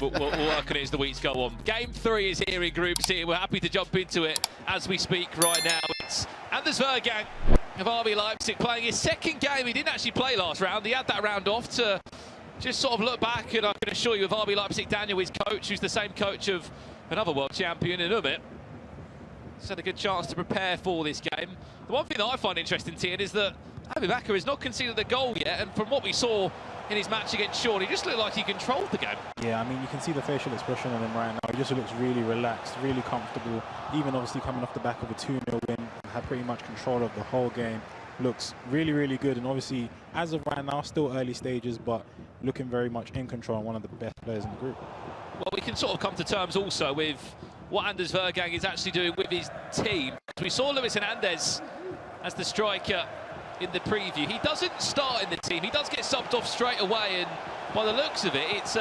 We'll work on it as the weeks go on. Game 3 is here in Group C. We're happy to jump into it as we speak right now. It's Anders Vergang of RB Leipzig playing his second game. He didn't actually play last round. He had that round off to just sort of look back, and I can assure you, with RB Leipzig, Daniel, his coach, who's the same coach of another world champion in a bit, he's had a good chance to prepare for this game. The one thing that I find interesting, Tian, is that Abumakkah has not conceded the goal yet, and from what we saw in his match against Sean, he just looked like he controlled the game. Yeah, I mean, you can see the facial expression on him right now. He just looks really relaxed, really comfortable. Even obviously coming off the back of a 2-0 win, had pretty much control of the whole game. Looks really, really good. And obviously, as of right now, still early stages, but looking very much in control and one of the best players in the group. Well, we can sort of come to terms also with what Anders Vergang is actually doing with his team. We saw Luis Hernandez as the striker in the preview. He doesn't start in the team. He does get subbed off straight away, and by the looks of it, it's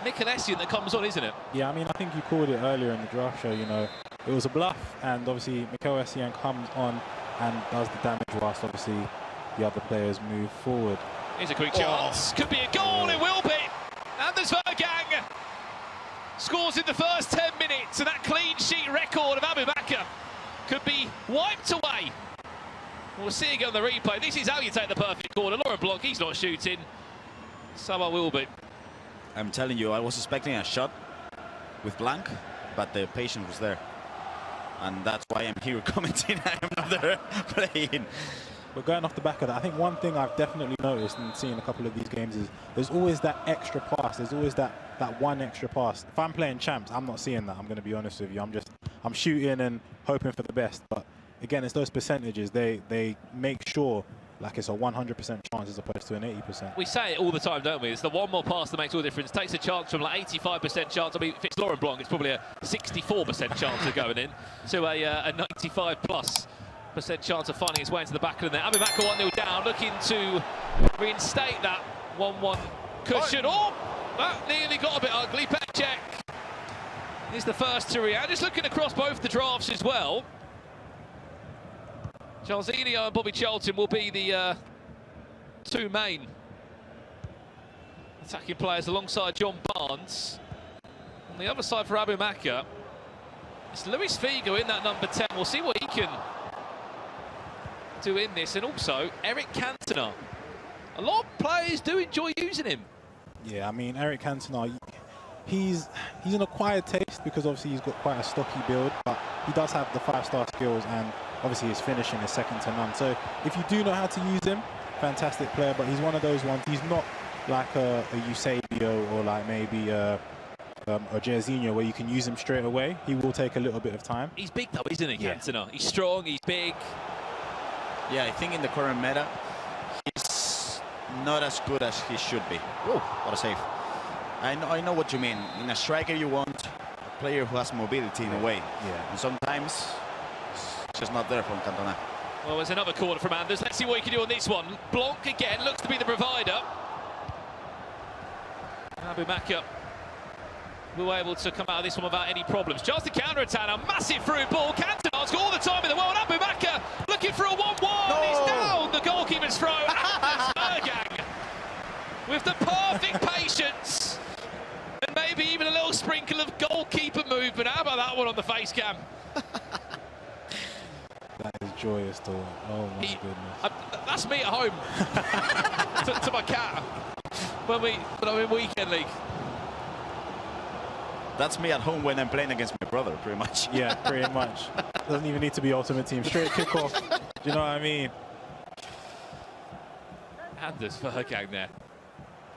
Nicolesian that comes on, isn't it? Yeah, I mean, I think you called it earlier in the draft show, you know, it was a bluff, and obviously Mikel Essien comes on and does the damage whilst obviously the other players move forward. Here's a quick chance. Could be a goal, it will be. Anders Vergang scores in the first 10 minutes, and that clean sheet record of Abumakkah could be wiped away. We'll see again on the replay. This is how you take the perfect corner. Laurent Blanc, he's not shooting. Someone will be. I'm telling you, I was expecting a shot with Blanc, but the patience was there. And that's why I'm here commenting. I'm not there playing. But going off the back of that, I think one thing I've definitely noticed and seen a couple of these games is there's always that extra pass. There's always that one extra pass. If I'm playing champs, I'm not seeing that. I'm going to be honest with you. I'm shooting and hoping for the best. But again, it's those percentages. They make sure like it's a 100% chance as opposed to an 80%. We say it all the time, don't we? It's the one more pass that makes all the difference. Takes a chance from like 85% chance. I mean, if it's Laurent Blanc, it's probably a 64% chance of going in to a 95+% chance of finding its way into the back of the net. Abumakkah 1-0 down, looking to reinstate that 1-1 cushion. Oh, that nearly got a bit ugly. Petcek is the first to react. Just looking across both the drafts as well. Jarzinho and Bobby Charlton will be the two main attacking players alongside John Barnes. On the other side for Abumakkah, it's Luis Figo in that number 10. We'll see what he can do in this. And also, Eric Cantona. A lot of players do enjoy using him. Yeah, I mean, Eric Cantona, he's an acquired taste because obviously he's got quite a stocky build, but he does have the 5-star skills, and obviously his finishing is second to none. So if you do know how to use him, fantastic player, but he's one of those ones, he's not like a Eusebio or like maybe a Jarzinho where you can use him straight away. He will take a little bit of time. He's big though, isn't he, Cantona? He's strong, he's big. Yeah, I think in the current meta, he's not as good as he should be. Oh, what a save. I know what you mean. In a striker, you want a player who has mobility in a way. Yeah. And sometimes it's just not there from Cantona. Well, there's another corner from Anders. Let's see what he can do on this one. Blanc again looks to be the provider. Abumakkah were able to come out of this one without any problems. Just the counter-attack, a massive through ball. Cantona's got all the time in the world. Abumakkah looking for a 1-1. No. He's down the goalkeeper's throw. Anders Vergang with the perfect patience. And maybe even a little sprinkle of goalkeeper movement. How about that one on the face cam? That is joyous to watch. Oh my goodness. That's me at home to my cat when I'm in weekend league. That's me at home when I'm playing against my brother, pretty much. Yeah, pretty much. Doesn't even need to be Ultimate Team. Straight kickoff. Do you know what I mean? Anders Vergang there.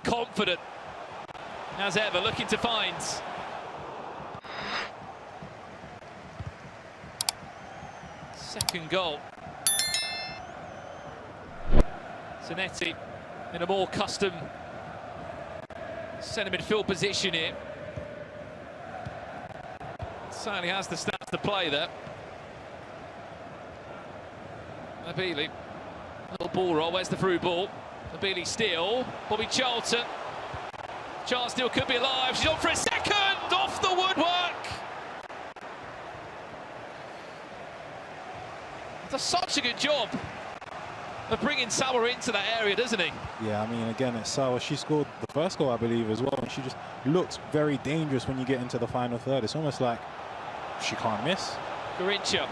Confident as ever, looking to find. Second goal. Zanetti in a more custom centre midfield position here. Certainly has the stats to play there. Abili, little ball roll. Where's the through ball? Abili steal. Bobby Charlton. Chance still could be alive. She's on for a second. Off the woodwork. Does such a good job of bringing Sauer into that area, doesn't he? Yeah, I mean, again, it's Sauer. She scored the first goal, I believe, as well. And she just looks very dangerous when you get into the final third. It's almost like she can't miss. Garincha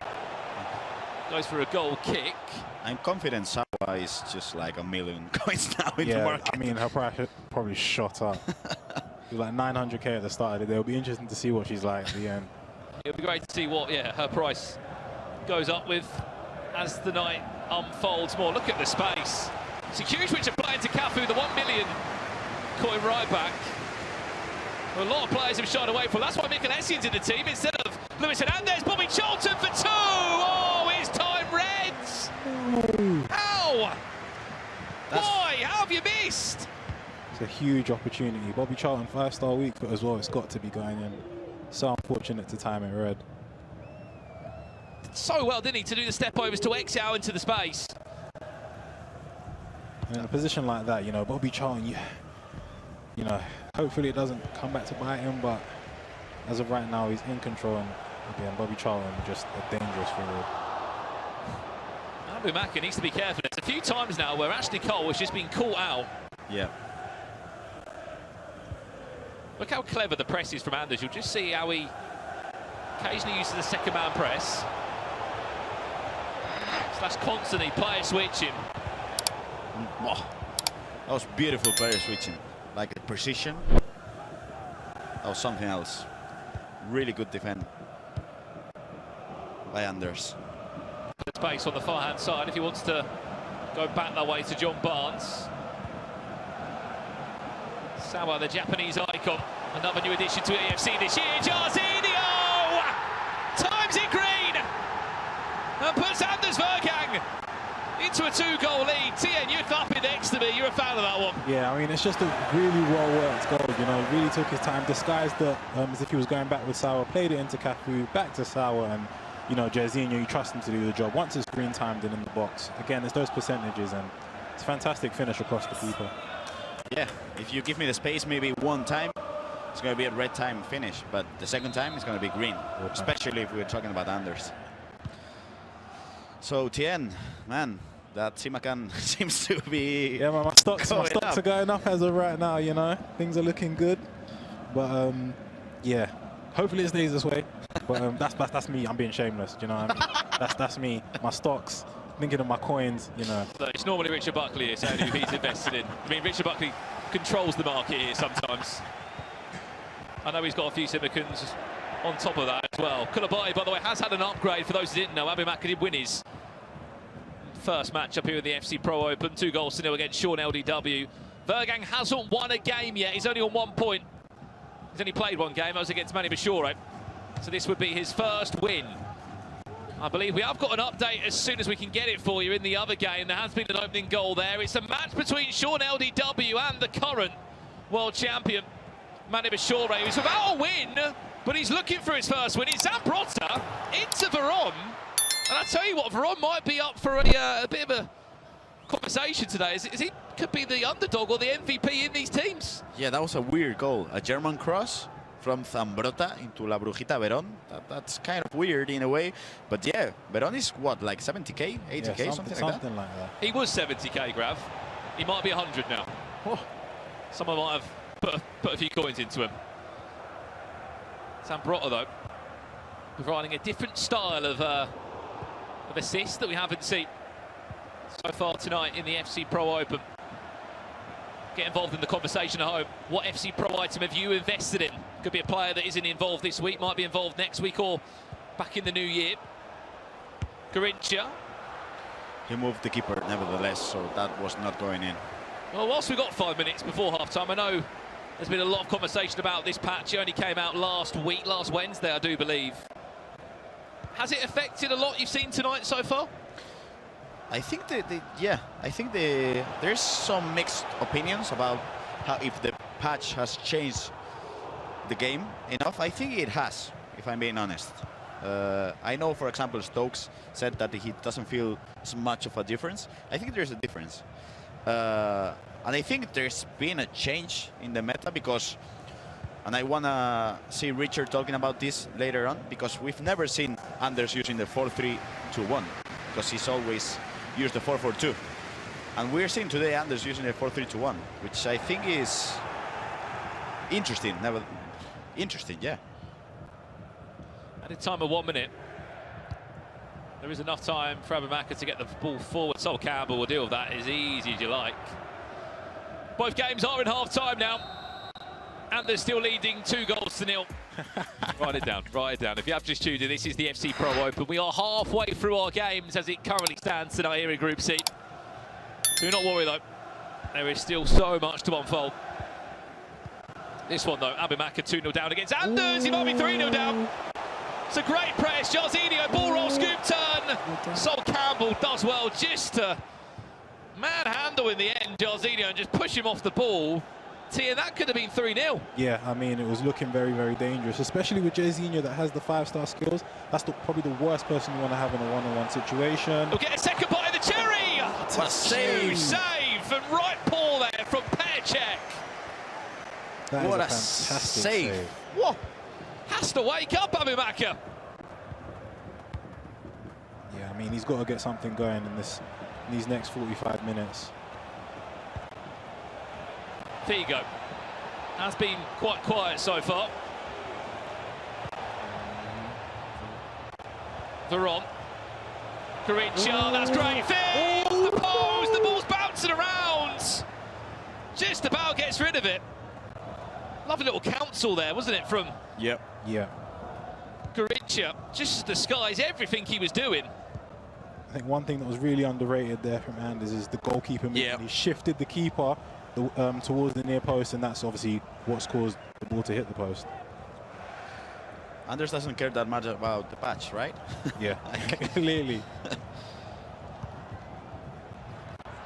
goes for a goal kick. I'm confident Sauer is just like a million coins now in the market. I mean, her price probably shot up. She was like 900k at the start of the day. It'll be interesting to see what she's like at the end. It'll be great to see what, her price goes up with as the night unfolds more. Look at the space. It's a huge switch of play into Cafu, the 1 million coin right back. Well, a lot of players have shied away from. That's why Mikel Essien's in the team instead of Luis Hernandez. Bobby Charlton for 2. Oh, it's time Reds. How? Why? How have you missed? It's a huge opportunity. Bobby Charlton, 5-star week foot as well. It's got to be going in. So unfortunate to time it red. So well, didn't he, to do the step overs to Exiao into the space. And in a position like that, Bobby Charlton, hopefully it doesn't come back to bite him, but as of right now, he's in control. And again, Bobby Charlton, just a dangerous forward. Abumakkah needs to be careful. It's a few times now where Ashley Cole has just been caught out. Yeah. Look how clever the press is from Anders. You'll just see how he occasionally uses the second man press. Slash constantly player switching. Oh, that was beautiful player switching. Like the precision. That was something else. Really good defend by Anders. Space on the far hand side if he wants to go back that way to John Barnes. Sawa, the Japanese icon, another new addition to AFC this year. Jarzinho times it green and puts Anders Vergang into a 2-goal lead. Tien, you're clapping next to me. You're a fan of that one. Yeah, I mean, it's just a really well-worked goal. Really took his time, disguised it as if he was going back with Sauer, played it into Cafu, back to Sauer, and Jarzinho, you trust him to do the job. Once it's green timed and in the box, again, there's those percentages, and it's a fantastic finish across the keeper. Yeah, if you give me the space maybe one time, it's going to be a red time finish, but the second time it's going to be green, especially if we're talking about Anders. So Tien, man, that Simakan seems to be... Yeah, my stocks are going up as of right now, Things are looking good. But, yeah, hopefully it stays this way. But that's me. I'm being shameless, what I mean? That's me. My stocks, thinking of my coins, So it's normally Richard Buckley here saying who he's invested in. I mean, Richard Buckley controls the market here sometimes. I know he's got a few Simicans on top of that as well. Koulibaly, by the way, has had an upgrade. For those who didn't know, Abumakkah did win his first match up here in the FC Pro Open. 2-0 against Sean LDW. Vergang hasn't won a game yet. He's only on 1 point. He's only played one game. That was against Manny Bashore. So this would be his first win. I believe we have got an update as soon as we can get it for you in the other game. There has been an opening goal there. It's a match between Sean LDW and the current world champion, Manny Bashore, who's without a win, but he's looking for his first win. It's Zambrotta into Veron. And I tell you what, Veron might be up for a bit of a conversation today. Is he could be the underdog or the MVP in these teams. Yeah, that was a weird goal. A German cross from Zambrotta into La Brujita Verón. That's kind of weird in a way. But yeah, Verón is what, like 70k, 80k, yeah, something like that. He was 70k, Grav. He might be 100 now. Oh. Someone might have put a few coins into him. Zambrotta, though, providing a different style of assist that we haven't seen so far tonight in the FC Pro Open. Get involved in the conversation at home. What FC Pro item have you invested in? Could be a player that isn't involved this week, might be involved next week or back in the new year. Garincha. He moved the keeper nevertheless, so that was not going in. Well, whilst we've got 5 minutes before half-time, I know there's been a lot of conversation about this patch. It only came out last Wednesday, I do believe. Has it affected a lot you've seen tonight so far? I think there's some mixed opinions about how if the patch has changed the game enough. I think it has, if I'm being honest. I know, for example, Stokes said that he doesn't feel as much of a difference. I think there's a difference. And I think there's been a change in the meta because, and I want to see Richard talking about this later on, because we've never seen Anders using the 4-3-2-1, because he's always used the 4-4-2. And we're seeing today Anders using a 4-3-2-1, which I think is interesting. Interesting, yeah. Added time of 1 minute. There is enough time for Abumakkah to get the ball forward. Sol Campbell will deal with that as easy as you like. Both games are in half-time now. And they're still leading 2-0. Write it down, write it down. If you have just tuned in, this is the FC Pro Open. We are halfway through our games as it currently stands tonight here in Group C. Do not worry though, there is still so much to unfold. This one though, Abumakkah 2-0 down against Anders. He might be 3-0 down. It's a great press, Jarzinho, ball roll, scoop turn. Sol Campbell does well just to manhandle in the end, Jarzinho, and just push him off the ball. And that could have been 3-0. Yeah, I mean, it was looking very, very dangerous, especially with Jarzinho that has the 5-star skills. That's probably the worst person you want to have in a one-on-one situation. He'll get a second bite of the cherry. What a save. Save and right paw there from Pearcheck. What a save. fantastic save. Whoa. Has to wake up, Abumakkah. Yeah, I mean, he's got to get something going in these next 45 minutes. Figo has been quite quiet so far. Veron. Garincha, that's great. Off the post, the ball's bouncing around. Just about gets rid of it. Lovely little counsel there, wasn't it, from Yep. Yeah. Garincha. Just disguise everything he was doing. I think one thing that was really underrated there from Anders is the goalkeeper movement. Yeah. He shifted the keeper towards the near post, and that's obviously what's caused the ball to hit the post. Anders doesn't care that much about the patch, right? Yeah, clearly.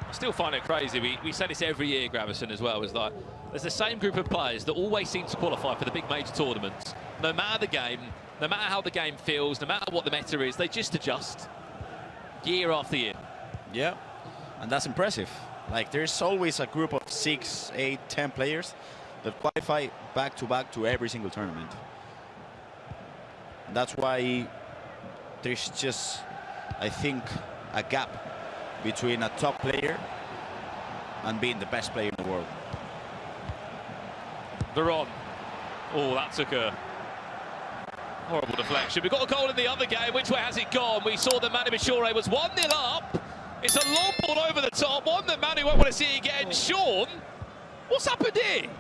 I still find it crazy. We say this every year, Gravison, as well. Is like there's the same group of players that always seem to qualify for the big major tournaments. No matter the game, no matter how the game feels, no matter what the meta is, they just adjust year after year. Yeah, and that's impressive. Like, there's always a group of 6, 8, 10 players that qualify back-to-back to every single tournament. That's why there's just, I think, a gap between a top player and being the best player in the world. Veron. Oh, that took a horrible deflection. We got a goal in the other game. Which way has it gone? We saw that Manu Bishore was 1-0 up. It's a long ball over the top, one that Manu won't want to see again. Sean, what's happened here?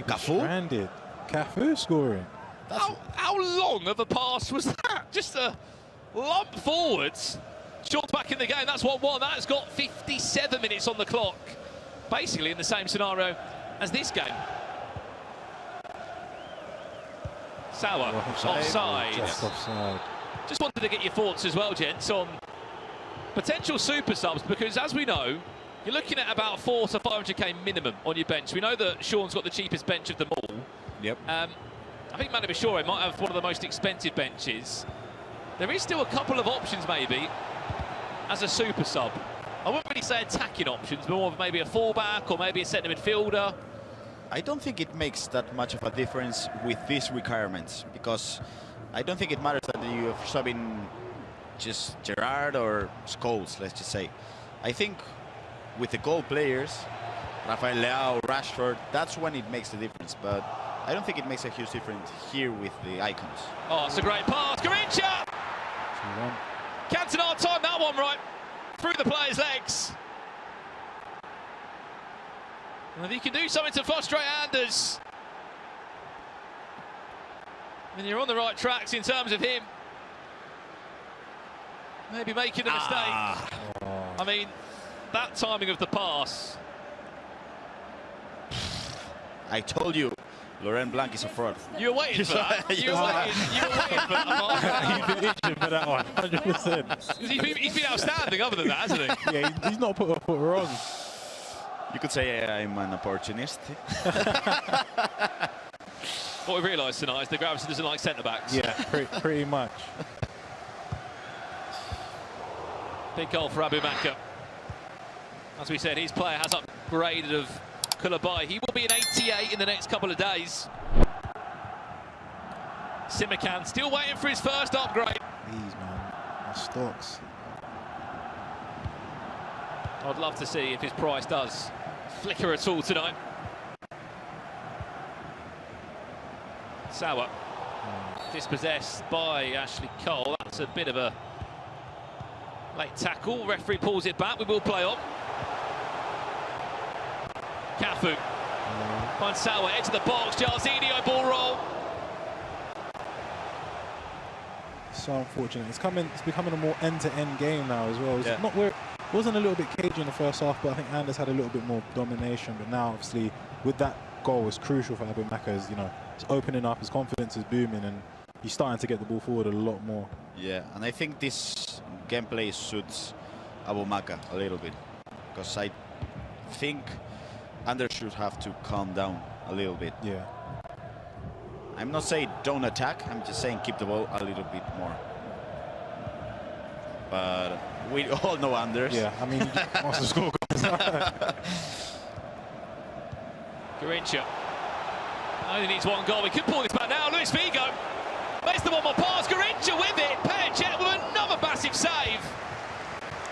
Cafu? Stranded. Cafu scoring. How long of a pass was that? Just a lump forwards. Sean's back in the game. That's 1-1. That's got 57 minutes on the clock. Basically in the same scenario as this game. Sauer, offside. Just offside. Just wanted to get your thoughts as well, gents, on potential super subs, because as we know, you're looking at about 400 to 500k minimum on your bench. We know that Sean's got the cheapest bench of them all. Yep. I think Manu Bishore might have one of the most expensive benches. There is still a couple of options maybe as a super sub. I wouldn't really say attacking options, but more of maybe a fullback or maybe a centre midfielder. I don't think it makes that much of a difference with these requirements, because I don't think it matters that you are subbing just Gerrard or Scholes, let's just say. I think with the goal players, Rafael Leao, Rashford, that's when it makes the difference. But I don't think it makes a huge difference here with the icons. Oh, it's a great pass. Garincha! Cantona timed that one right through the player's legs. And if you can do something to frustrate Anders, then you're on the right tracks in terms of him maybe making a mistake. I mean, that timing of the pass. I told you, Laurent Blanc is a fraud. You were waiting for that. You were waiting for that. He's been itching for that one, 100%. He's been outstanding other than that, hasn't he? Yeah, he's not put a foot wrong. You could say I'm an opportunist. What we realised tonight is that Gravison doesn't like centre-backs. Yeah, pretty much. Big goal for Abumakkah. As we said, his player has upgraded of Koulibaly. He will be an 88 in the next couple of days. Simakan still waiting for his first upgrade. Please, man. My stocks. I'd love to see if his price does flicker at all tonight. Sauer. Dispossessed by Ashley Cole. That's a bit of a late tackle. Referee pulls it back. We will play on. Cafu. Finds Sauer, edge of the box. Jarzinho ball roll. So unfortunate. It's becoming a more end-to-end game now as well. It's Yeah. not where it wasn't a little bit cagey in the first half, but I think Anders had a little bit more domination. But now, obviously, with that goal, it's crucial for Abumakkah. As you know, it's opening up. His confidence is booming, and he's starting to get the ball forward a lot more. Yeah, and I think this gameplay suits Abumakkah a little bit, because I think Anders should have to calm down a little bit. Yeah. I'm not saying don't attack, I'm just saying keep the ball a little bit more. But we all know Anders. Yeah, I mean, he wants to score goals. Garincha. Only needs one goal. We could pull this back now. Luis Figo makes the one more pass. Garincha with it. Percek with another massive save.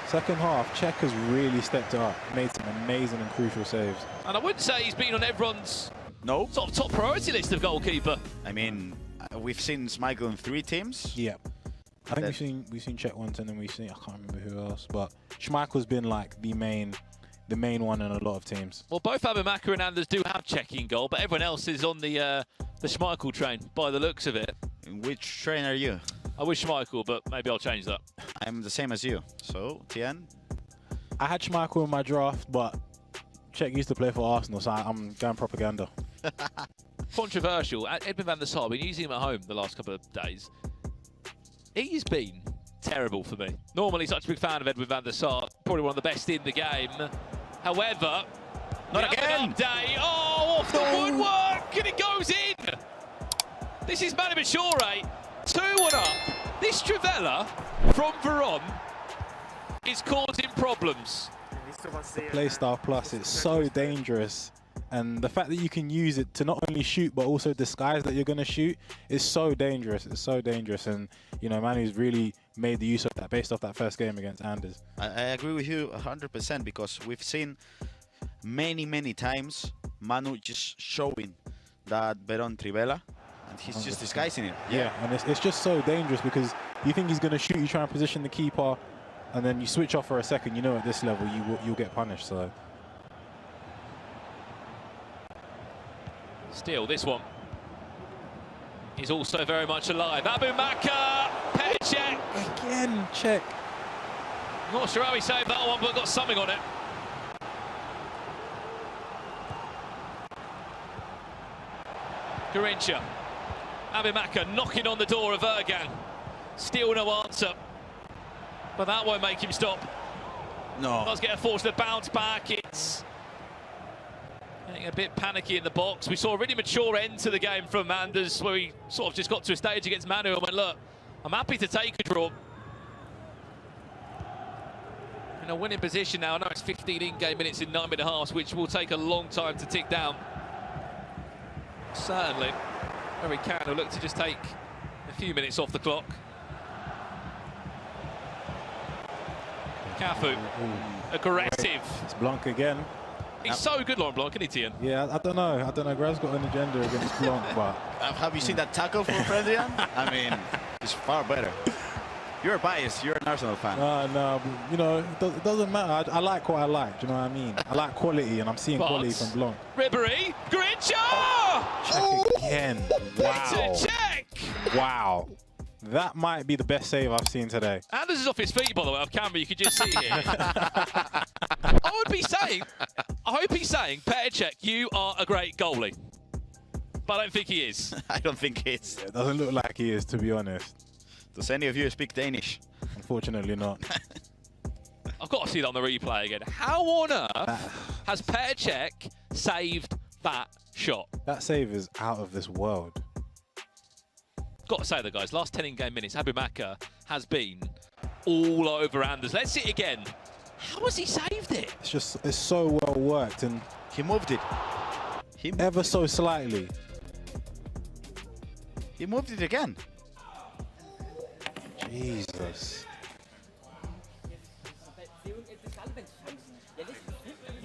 Second half, Czech has really stepped it up, made some amazing and crucial saves. And I wouldn't say he's been on everyone's No. sort of top priority list of goalkeeper. I mean, we've seen Schmeichel in 3 teams. Yeah. I think we've seen Czech once, and then we've seen, I can't remember who else, but Schmeichel's been like the main one in a lot of teams. Well, both Abumakkah and Anders do have Czech in goal, but everyone else is on the Schmeichel train by the looks of it. Which train are you? I wish Schmeichel, but maybe I'll change that. I'm the same as you. So, Tien? I had Schmeichel in my draft, but Czech used to play for Arsenal, so I'm going propaganda. Controversial. Edwin van der Sar, I've been using him at home the last couple of days. He's been terrible for me. Normally such a big fan of Edwin van der Sar, probably one of the best in the game. However, Not again! Day. Oh, off the woodwork, and it goes in! This is Manu Bashore, 2-1 up. This Trivella from Veron is causing problems. The Playstyle Plus, it's so dangerous. And the fact that you can use it to not only shoot, but also disguise that you're going to shoot is so dangerous. It's so dangerous. And, you know, Manu's really made the use of that based off that first game against Anders. I agree with you 100%, because we've seen many times Manu just showing that Veron Trivela, and he's just disguising it. Yeah, and it's just so dangerous, because you think he's going to shoot, you try and position the keeper, and then you switch off for a second. You know, at this level, you'll get punished. So. Still, this one is also very much alive. Abumakkah, Percek. Again, Czech. Not sure how he saved that one, but got something on it. Garincha. Abumakkah knocking on the door of Ergan. Still no answer. But that won't make him stop. No. Does get a fortunate bounce back. It's getting a bit panicky in the box. We saw a really mature end to the game from Anders, where he sort of just got to a stage against Manu and went, look, I'm happy to take a draw. In a winning position now. I know it's 15 in-game minutes in 9 minute halves, which will take a long time to tick down. Certainly, Harry Can will look to just take a few minutes off the clock. Cafu, aggressive. It's Blanc again. He's so good, Laurent Blanc, isn't he, Tien? Yeah, I don't know. Grav's got an agenda against Blanc, but... Have you seen that tackle from Fredrian? I mean, it's far better. You're biased. You're an Arsenal fan. No, you know, it doesn't matter. I like what I like. Do you know what I mean? I like quality, and I'm seeing quality from Blanc. Ribéry, Garincha! Check again. Wow. It's a check! Wow. That might be the best save I've seen today. Anders is off his feet, by the way, off camera. You can just see here. I hope he's saying, Percek, you are a great goalie. But I don't think he is. I don't think he is. It doesn't look like he is, to be honest. Does any of you speak Danish? Unfortunately not. I've got to see that on the replay again. How on earth has Percek saved that shot? That save is out of this world. Got to say though, guys, last 10 in-game minutes, Abumakkah has been all over Anders. Let's see it again. How has he saved it? It's so well worked, and he moved it. Ever so slightly. He moved it again. Jesus.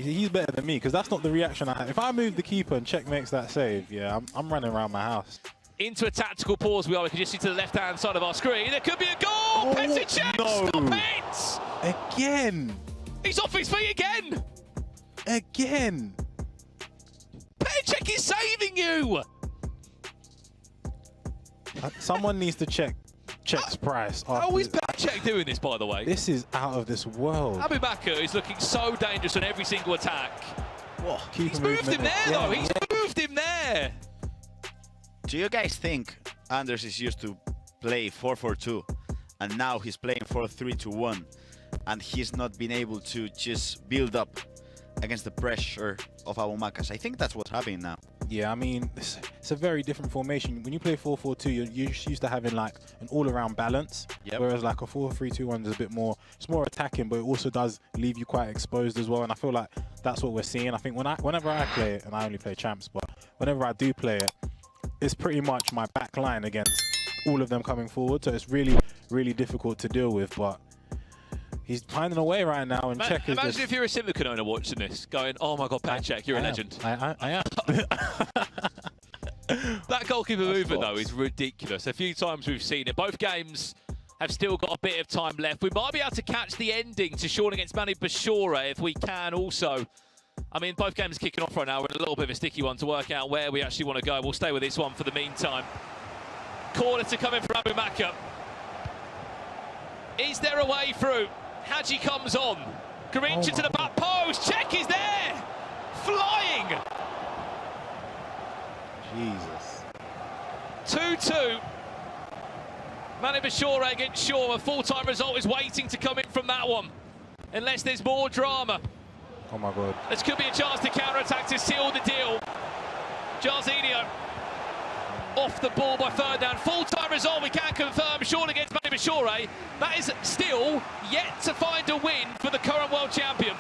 He's better than me, because that's not the reaction I have. If I move the keeper and Czech makes that save, yeah, I'm running around my house. Into a tactical pause we are. We can just see to the left-hand side of our screen. There could be a goal! Oh, Petricek, no. stop it! Again! He's off his feet again! Again! Petricek is saving you! Someone needs to check Czech's price. How is Petricek doing this, by the way? This is out of this world. Abumakkah is looking so dangerous on every single attack. Whoa. He's moved him there, though. He's moved him there. Do you guys think Anders is used to play 4-4-2 and now he's playing 4-3-2-1 and he's not been able to just build up against the pressure of Abumakkah? I think that's what's happening now. Yeah, I mean, it's a very different formation. When you play 4-4-2, you're just used to having like an all-around balance. Yep. Whereas like a 4-3-2-1 is a bit more, it's more attacking, but it also does leave you quite exposed as well. And I feel like that's what we're seeing. I think whenever I play it, and I only play champs, but whenever I do play it, it's pretty much my back line against all of them coming forward. So it's really, really difficult to deal with. But he's finding a way right now, and Czech is Imagine if you're a Simlican owner watching this, going, "Oh my God, Petricek, you're a legend." I am. That goalkeeper movement, though, is ridiculous. A few times we've seen it. Both games have still got a bit of time left. We might be able to catch the ending to Sean against Manny Bashore if we can also. I mean, both games are kicking off right now. We're in a little bit of a sticky one to work out where we actually want to go. We'll stay with this one for the meantime. Corner to come in from Abumakkah. Is there a way through? Hadji comes on. Garincha to the back post. Czech is there. Flying. Jesus. 2-2. Manny Bashore against Shaw. A full-time result is waiting to come in from that one. Unless there's more drama. Oh my God. This could be a chance to counter-attack to seal the deal. Jarzinho off the ball by Ferdinand. Full-time result, we can confirm. Sean against Manny Bashore. That is still yet to find a win for the current world champion.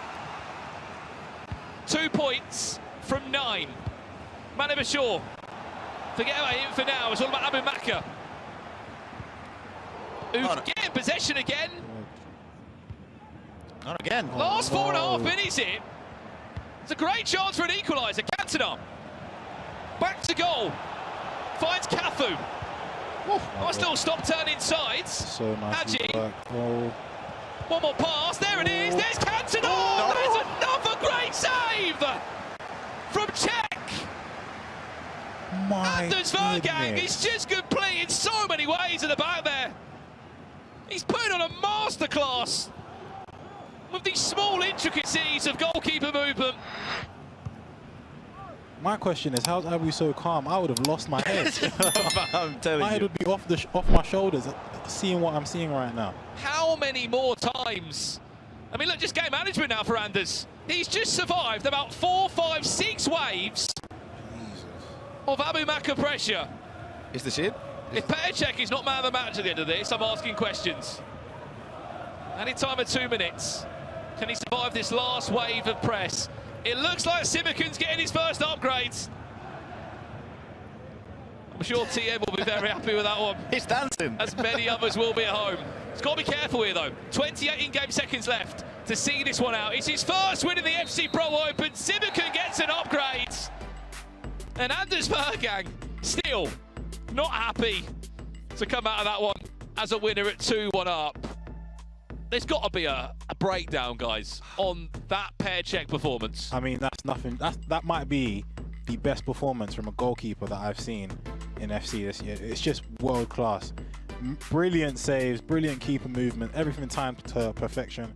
2 points from 9. Manny Bashore. Forget about him for now. It's all about Abumakkah, who's getting possession again. Not again. Last 4.5 minutes here. It's a great chance for an equaliser. Cantona. Back to goal. Finds Cafu. Nice little stop turn inside. So nice. Hadji. Oh. One more pass. There it is. There's Cantona. There's another great save from Czech. Anders Vergang is just complete in so many ways at the back there. He's putting on a masterclass with these small intricacies of goalkeeper movement. My question is, how's Abu so calm? I would have lost my head. I'm telling my head you. would be off my shoulders, seeing what I'm seeing right now. How many more times? I mean, look, just game management now for Anders. He's just survived about 4, 5, 6 waves of Abumakkah pressure. Is this it? If Petricek is not man of the match at the end of this, I'm asking questions. Any time at 2 minutes. Can he survive this last wave of press? It looks like Simlican's getting his first upgrades. I'm sure TM will be very happy with that one. He's dancing. As many others will be at home. He's got to be careful here, though. 28 in-game seconds left to see this one out. It's his first win in the FC Pro Open. Simlican gets an upgrade. And Anders Vergang still not happy to come out of that one as a winner at 2-1 up. There's got to be a breakdown, guys, on that Petricek performance. I mean, that's nothing. That might be the best performance from a goalkeeper that I've seen in FC this year. It's just world class. Brilliant saves, brilliant keeper movement, everything timed to perfection.